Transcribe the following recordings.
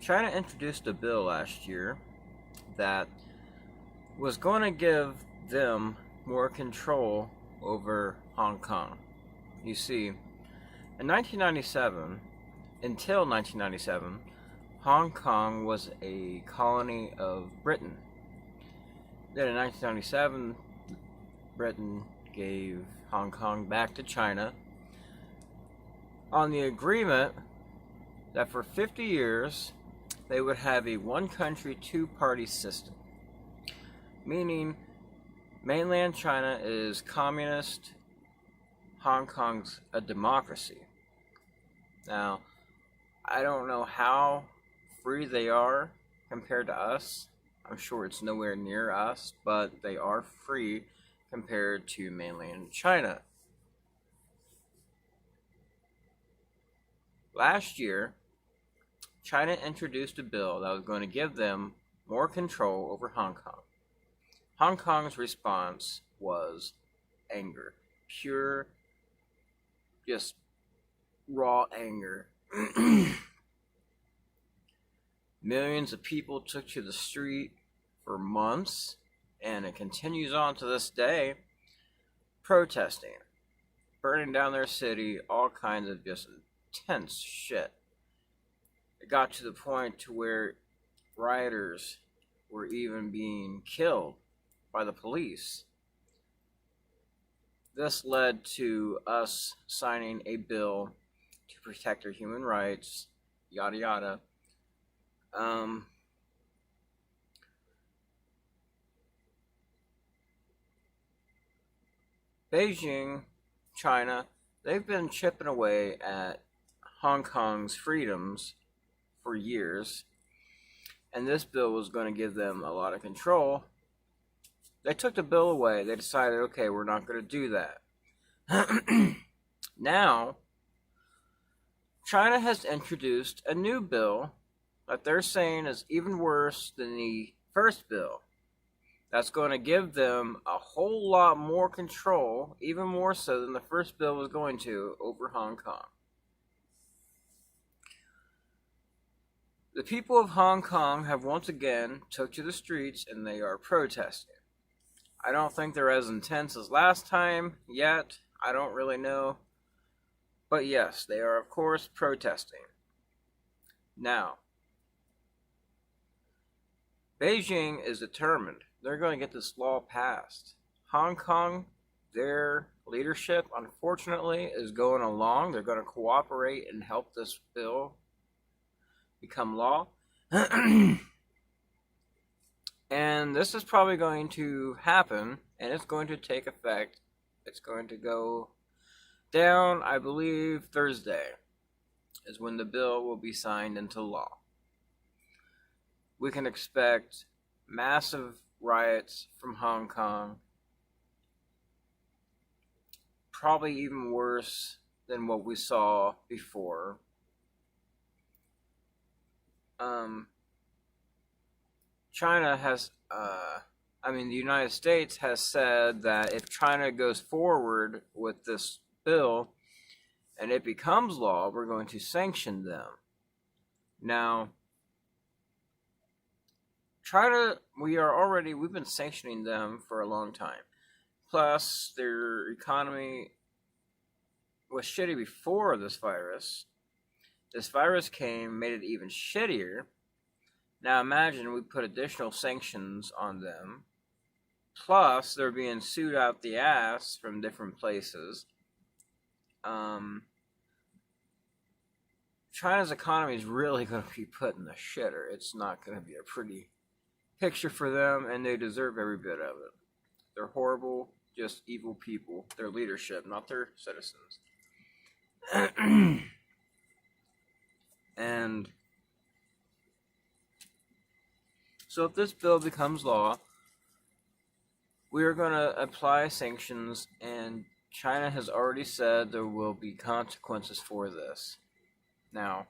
China introduced a bill last year that was going to give them more control over Hong Kong. You see, in 1997, until 1997, Hong Kong was a colony of Britain. Then in 1997, Britain gave Hong Kong back to China on the agreement that for 50 years they would have a one country, two party system. Meaning, mainland China is communist, Hong Kong's a democracy. Now, I don't know how free they are compared to us. I'm sure it's nowhere near us, but they are free compared to mainland China. Last year, China introduced a bill that was going to give them more control over Hong Kong. Hong Kong's response was anger. Pure, just raw anger. Millions of people took to the street for months, and it continues on to this day, protesting, burning down their city, all kinds of just intense shit. It got to the point to where rioters were even being killed by the police. This led to us signing a bill to protect our human rights, yada yada. Beijing, China, they've been chipping away at Hong Kong's freedoms for years, and this bill was going to give them a lot of control. They took the bill away. They decided, okay, we're not going to do that. Now, China has introduced a new bill that they're saying is even worse than the first bill. That's going to give them a whole lot more control, even more so than the first bill was going to, over Hong Kong. The people of Hong Kong have once again took to the streets and they are protesting. I don't think they're as intense as last time yet. I don't really know. But yes, they are of course protesting. Now, Beijing is determined. They're going to get this law passed. Hong Kong, their leadership, unfortunately, is going along. They're going to cooperate and help this bill become law. And this is probably going to happen, and it's going to take effect. It's going to go down, I believe, Thursday is when the bill will be signed into law. We can expect massive riots from Hong Kong, probably even worse than what we saw before. China has, the United States has said that if China goes forward with this bill and it becomes law, we're going to sanction them. Now, China, we've been sanctioning them for a long time. Plus, their economy was shitty before this virus. This virus came, made it even shittier. Now imagine we put additional sanctions on them. Plus, they're being sued out the ass from different places. China's economy is really going to be put in the shitter. It's not going to be a pretty picture for them, and they deserve every bit of it. They're horrible, just evil people. Their leadership, not their citizens. And so if this bill becomes law, we are going to apply sanctions, and China has already said there will be consequences for this. Now,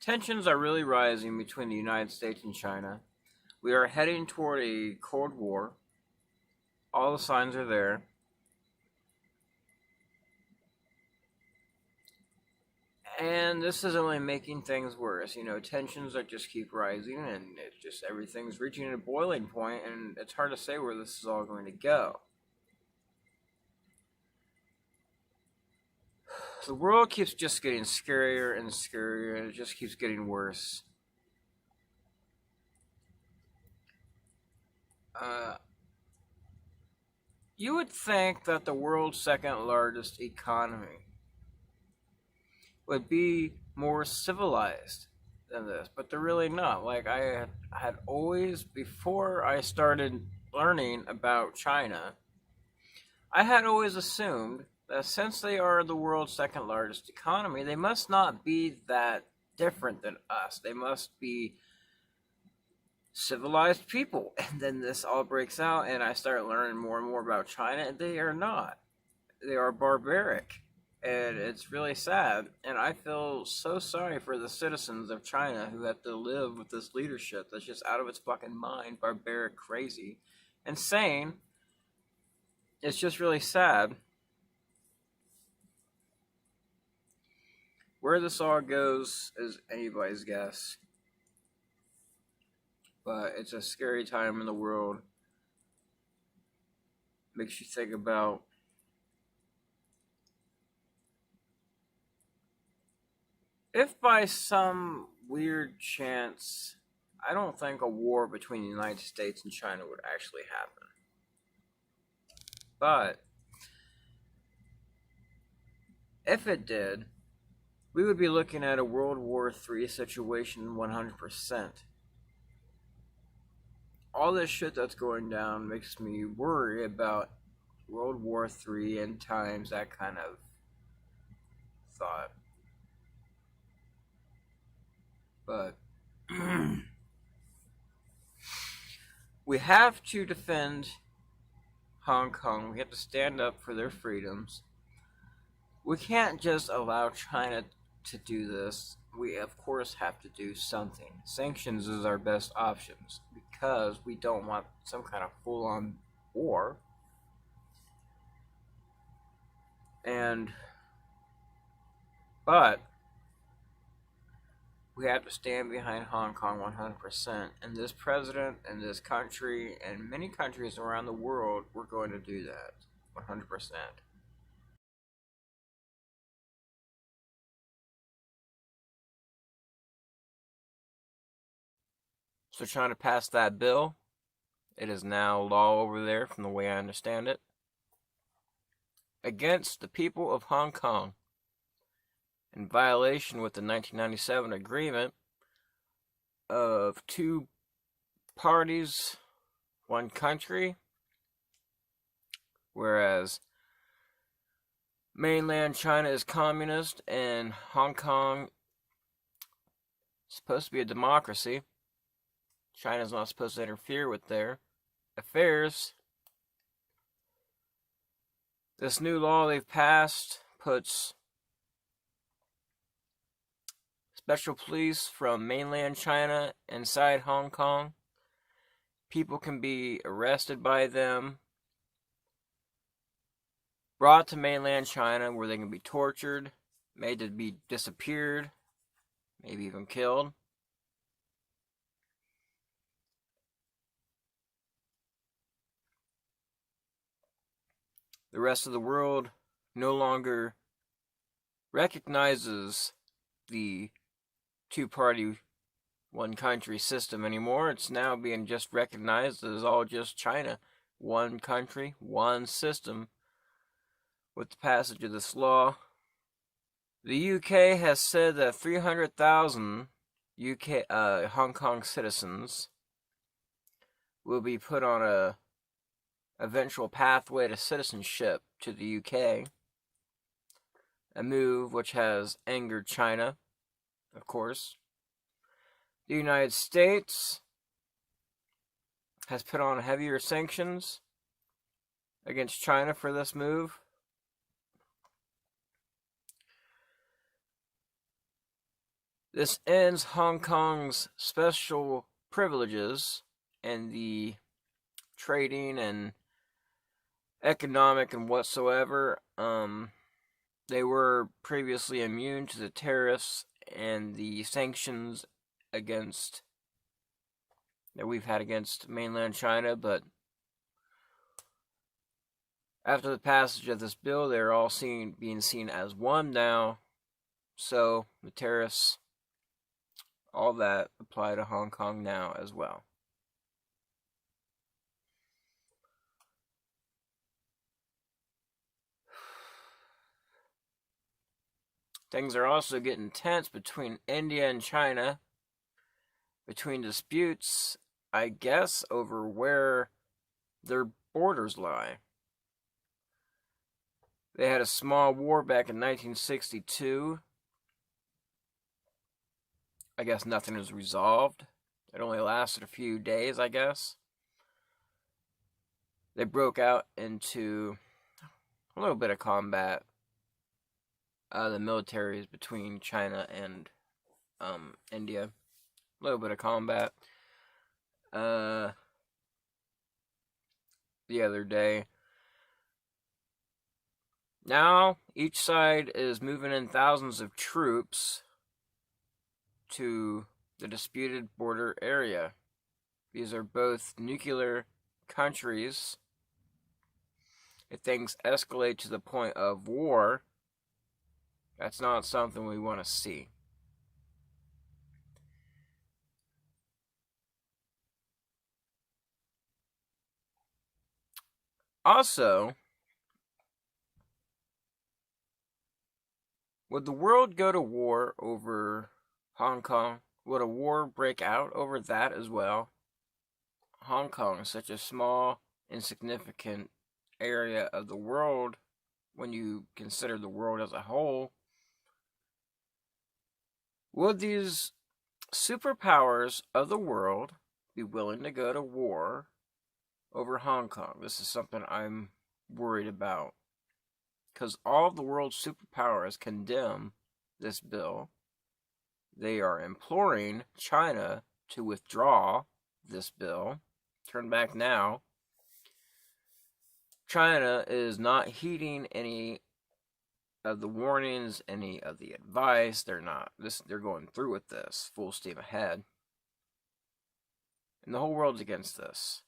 tensions are really rising between the United States and China. We are heading toward a Cold War. All the signs are there. And this is only making things worse. Tensions that just keep rising, and everything's reaching a boiling point, and it's hard to say where this is all going to go. The world keeps just getting scarier and scarier, and it just keeps getting worse. You would think that the world's second largest economy would be more civilized than this, but they're really not. Like, I had always, before I started learning about China, I had always assumed that since they are the world's second largest economy, they must not be that different than us. They must be civilized people. And then this all breaks out, and I start learning more and more about China, and they are not. They are barbaric. And it's really sad. And I feel so sorry for the citizens of China who have to live with this leadership that's just out of its fucking mind, barbaric, crazy, insane. It's just really sad. Where this all goes is anybody's guess. But it's a scary time in the world. Makes you think about if by some weird chance, I don't think a war between the United States and China would actually happen. But if it did, we would be looking at a World War III situation 100%. All this shit that's going down makes me worry about World War III end times, that kind of thought. But we have to defend Hong Kong. We have to stand up for their freedoms. We can't just allow China to do this. We, of course, have to do something. Sanctions is our best options because we don't want some kind of full-on war. But we have to stand behind Hong Kong 100%. And this president and this country and many countries around the world, we're going to do that 100%. So trying to pass that bill, it is now law over there from the way I understand it, against the people of Hong Kong, in violation with the 1997 agreement of two parties, one country, whereas mainland China is communist and Hong Kong is supposed to be a democracy. China's not supposed to interfere with their affairs. This new law they've passed puts special police from mainland China inside Hong Kong. People can be arrested by them, brought to mainland China where they can be tortured, made to be disappeared, maybe even killed. The rest of the world no longer recognizes the two-party, one-country system anymore. It's now being just recognized as all just China. One country, one system. With the passage of this law, the UK has said that 300,000 Hong Kong citizens will be put on a eventual pathway to citizenship to the UK, a move which has angered China, of course. The United States has put on heavier sanctions against China for this move. This ends Hong Kong's special privileges and the trading and economic and whatsoever They were previously immune to the tariffs and the sanctions against that we've had against mainland China, but after the passage of this bill, they're all being seen as one now. So the tariffs, all that, apply to Hong Kong now as well. Things are also getting tense between India and China, between disputes, I guess, over where their borders lie. They had a small war back in 1962. I guess nothing was resolved. It only lasted a few days, I guess. They broke out into a little bit of combat. The militaries between China and India. A little bit of combat. The other day. Now, each side is moving in thousands of troops to the disputed border area. These are both nuclear countries. If things escalate to the point of war, that's not something we want to see. Also, would the world go to war over Hong Kong? Would a war break out over that as well? Hong Kong is such a small, insignificant area of the world when you consider the world as a whole. Would these superpowers of the world be willing to go to war over Hong Kong? This is something I'm worried about. Because all of the world's superpowers condemn this bill. They are imploring China to withdraw this bill. Turn back now. China is not heeding any of the warnings, any of the advice. They're going through with this full steam ahead. And the whole world's against this.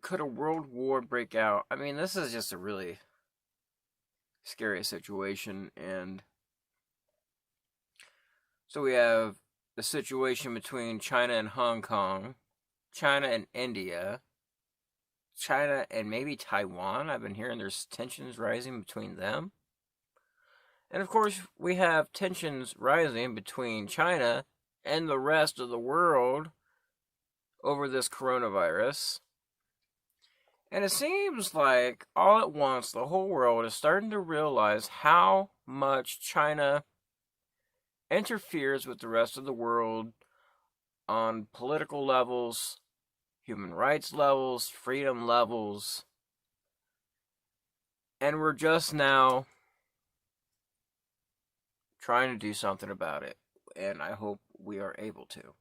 Could a world war break out? I mean, this is just a really scary situation. And so we have the situation between China and Hong Kong, China and India, China and maybe Taiwan. I've been hearing there's tensions rising between them. And of course, we have tensions rising between China and the rest of the world over this coronavirus. And it seems like all at once the whole world is starting to realize how much China interferes with the rest of the world on political levels, human rights levels, freedom levels. And we're just now trying to do something about it. And I hope we are able to.